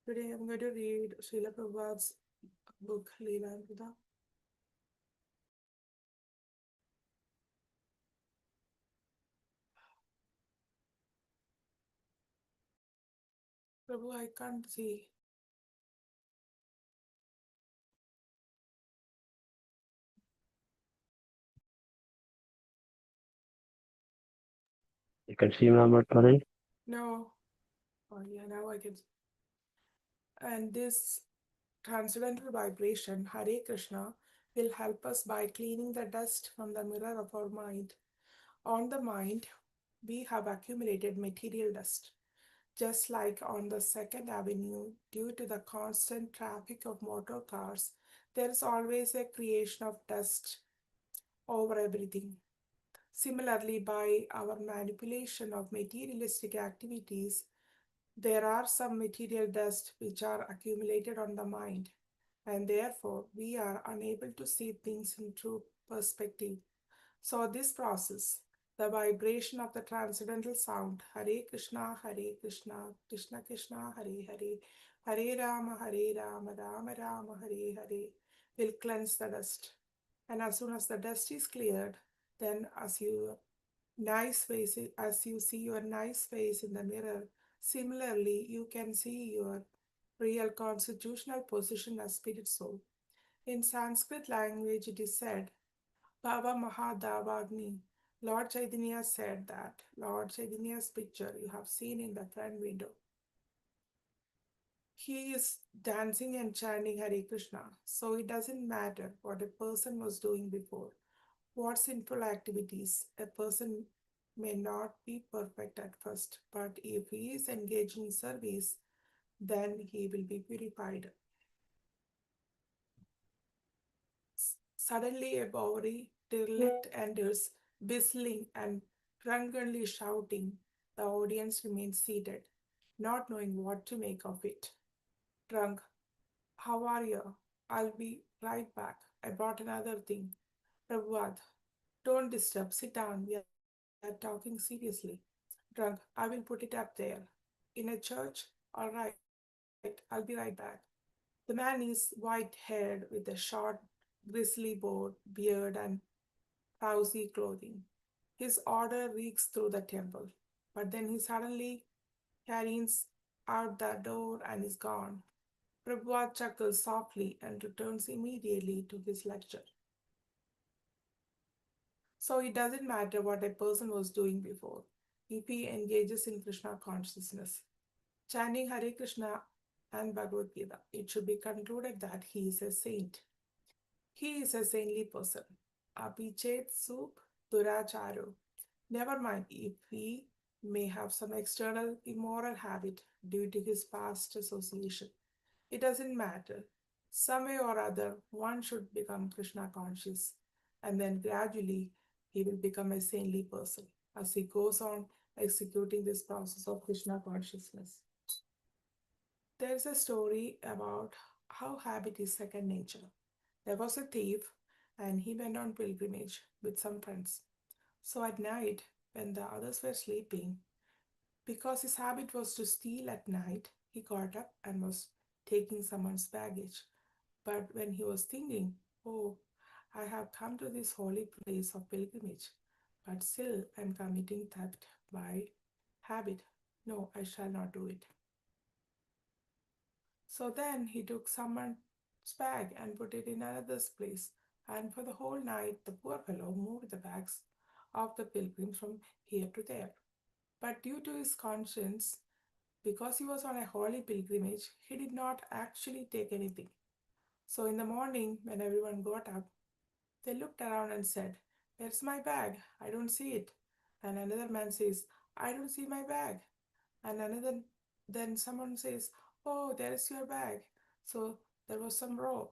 Today I'm going to read Srila Prabhupada's book Lilamrita. Prabhu, I can't see. You can see my button. No. Oh yeah, now I can. And this transcendental vibration, Hare Krishna, will help us by cleaning the dust from the mirror of our mind. On the mind, we have accumulated material dust. Just like on the Second Avenue, due to the constant traffic of motor cars, there is always a creation of dust over everything. Similarly, by our manipulation of materialistic activities, there are some material dust which are accumulated on the mind, and therefore we are unable to see things in true perspective. So, this process, the vibration of the transcendental sound, Hare Krishna, Krishna Krishna, Hare Hare, Hare Rama, Rama Rama, Hare Hare, will cleanse the dust. And as soon as the dust is cleared, then as you see your nice face in the mirror, similarly you can see your real constitutional position as spirit soul. In Sanskrit language, it is said, Bhava Mahadavagni. Lord Chaitanya said that Lord Chaitanya's picture you have seen in the front window. He is dancing and chanting Hare Krishna. So it doesn't matter what a person was doing before, what sinful activities. A person may not be perfect at first, but if he is engaged in service, then he will be purified. Suddenly, a bowery derelict enters, whistling and drunkenly shouting. The audience remains seated, not knowing what to make of it. Drunk, how are you? I'll be right back. I brought another thing. Prabhupada, don't disturb. Sit down. We are talking seriously. Drunk, I will put it up there. In a church? All right, I'll be right back. The man is white haired with a short, grizzly beard and frowsy clothing. His order reeks through the temple, but then he suddenly careens out the door and is gone. Prabhupada chuckles softly and returns immediately to his lecture. So it doesn't matter what a person was doing before, if he engages in Krishna consciousness. Chanting Hare Krishna and Bhagavad Gita, it should be concluded that he is a saint. He is a saintly person. Abhichet Sukh Duracharo. Never mind if he may have some external immoral habit due to his past association. It doesn't matter. Some way or other, one should become Krishna conscious, and then gradually he will become a saintly person as he goes on executing this process of Krishna consciousness. There's a story about how habit is second nature. There was a thief, and he went on pilgrimage with some friends. So at night, when the others were sleeping, because his habit was to steal at night, he got up and was taking someone's baggage. But when he was thinking, oh, I have come to this holy place of pilgrimage, but still I'm committing theft by habit. No, I shall not do it. So then he took someone's bag and put it in another's place, and for the whole night the poor fellow moved the bags of the pilgrims from here to there. But due to his conscience, because he was on a holy pilgrimage, he did not actually take anything. So in the morning, when everyone got up, they looked around and said, where's my bag? I don't see it. And another man says, I don't see my bag. And another, then someone says, oh, there is your bag. So there was some rows.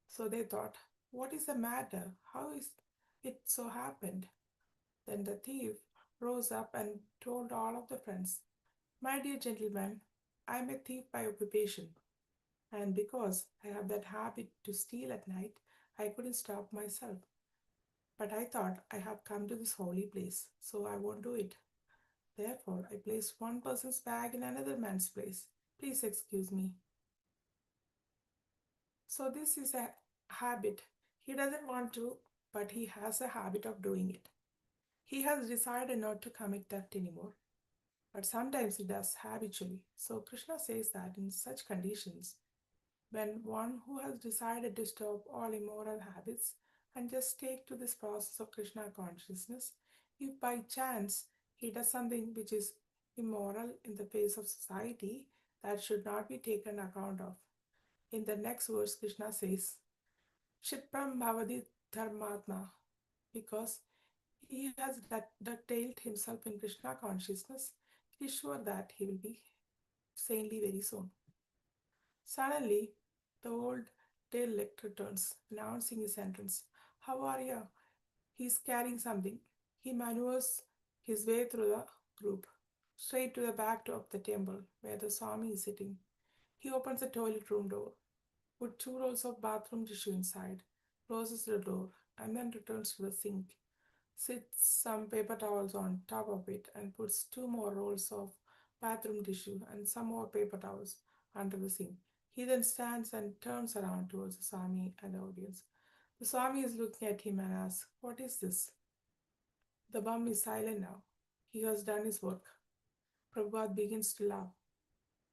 So they thought, what is the matter? How is it so happened? Then the thief rose up and told all of the friends, my dear gentlemen, I am a thief by occupation. And because I have that habit to steal at night, I couldn't stop myself. But I thought I have come to this holy place, so I won't do it. Therefore, I placed one person's bag in another man's place. Please excuse me. So, this is a habit. He doesn't want to, but he has a habit of doing it. He has decided not to commit theft anymore, but sometimes he does habitually. So, Krishna says that in such conditions, when one who has decided to stop all immoral habits and just take to this process of Krishna consciousness, if by chance he does something which is immoral in the face of society, that should not be taken account of. In the next verse, Krishna says, Shipram Bhavadi Dharmatma, because he has ducktailed himself in Krishna consciousness, he is sure that he will be saintly very soon. Suddenly, the old tail lick returns, announcing his entrance. How are you? He's carrying something. He maneuvers his way through the group, straight to the back door of the temple where the Swami is sitting. He opens the toilet room door, puts two rolls of bathroom tissue inside, closes the door, and then returns to the sink, sits some paper towels on top of it, and puts two more rolls of bathroom tissue and some more paper towels under the sink. He then stands and turns around towards the Swami and the audience. The Swami is looking at him and asks, What is this? The bum is silent now. He has done his work. Prabhupada begins to laugh,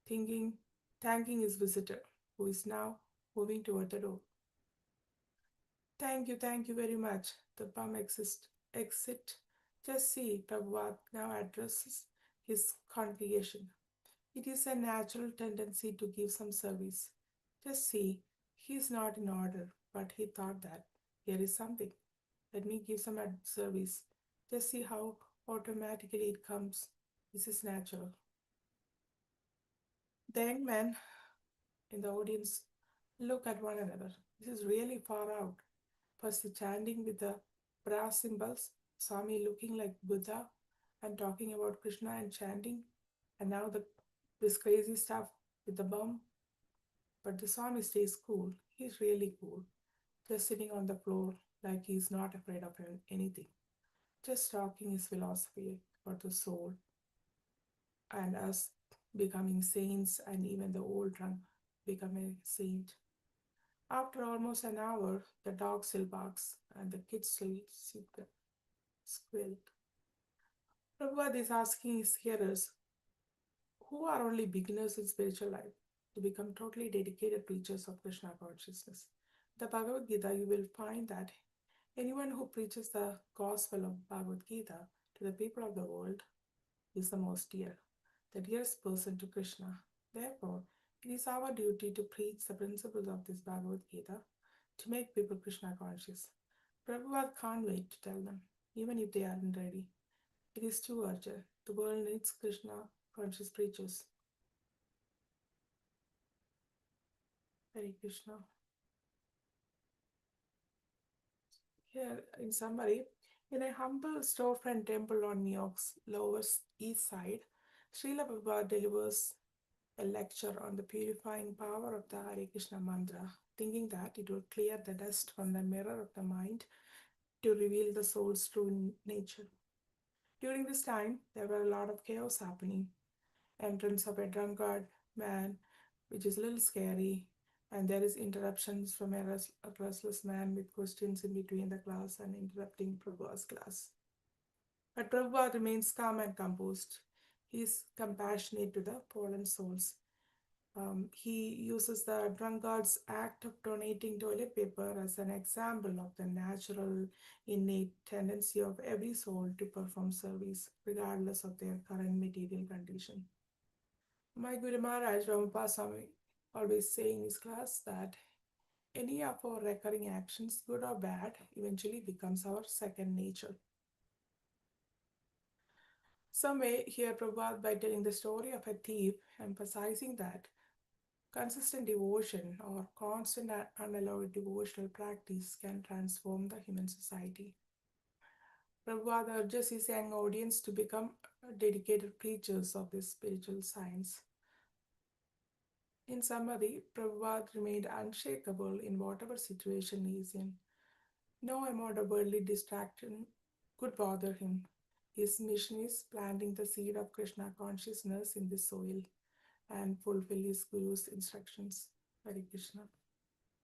thinking, thanking his visitor, who is now moving toward the door. Thank you very much. The bum exit. Just see, Prabhupada now addresses his congregation. It is a natural tendency to give some service. Just see, he is not in order, but he thought that here is something. Let me give some service. Just see how automatically it comes. This is natural. The young men in the audience look at one another. This is really far out. First, the chanting with the brass cymbals, Swami looking like Buddha and talking about Krishna and chanting, and now this crazy stuff with the bum. But the Swami stays cool. He's really cool, just sitting on the floor like he's not afraid of anything, just talking his philosophy about the soul and us becoming saints, and even the old drunk becoming a saint. After almost an hour, the dog still barks and the kids still squeal. Prabhupada is asking his hearers, who are only beginners in spiritual life, to become totally dedicated preachers of Krishna consciousness. The Bhagavad Gita, you will find that anyone who preaches the gospel of Bhagavad Gita to the people of the world is the most dear, the dearest person to Krishna. Therefore, it is our duty to preach the principles of this Bhagavad Gita to make people Krishna conscious. Prabhupada can't wait to tell them, even if they aren't ready. It is too urgent. The world needs Krishna conscious preachers. Hare Krishna. Here, in summary, in a humble storefront temple on New York's Lower East Side, Srila Prabhupada delivers a lecture on the purifying power of the Hare Krishna mantra, thinking that it would clear the dust from the mirror of the mind to reveal the soul's true nature. During this time, there were a lot of chaos happening. Entrance of a drunkard man, which is a little scary, and there is interruptions from a restless man with questions in between the class and interrupting Prabhupada's class. But Prabhupada remains calm and composed. He is compassionate to the fallen souls. He uses the drunkard's act of donating toilet paper as an example of the natural, innate tendency of every soul to perform service, regardless of their current material condition. My Guru Maharaj Ramapada Swami always say in his class that any of our recurring actions, good or bad, eventually becomes our second nature. Some may hear Prabhupada by telling the story of a thief, emphasizing that consistent devotion or constant unalloyed devotional practice can transform the human society. Prabhupada urges his young audience to become dedicated preachers of this spiritual science. In summary, Prabhupada remained unshakable in whatever situation he is in. No amount of worldly distraction could bother him. His mission is planting the seed of Krishna consciousness in the soil, and fulfill his Guru's instructions. Hare Krishna.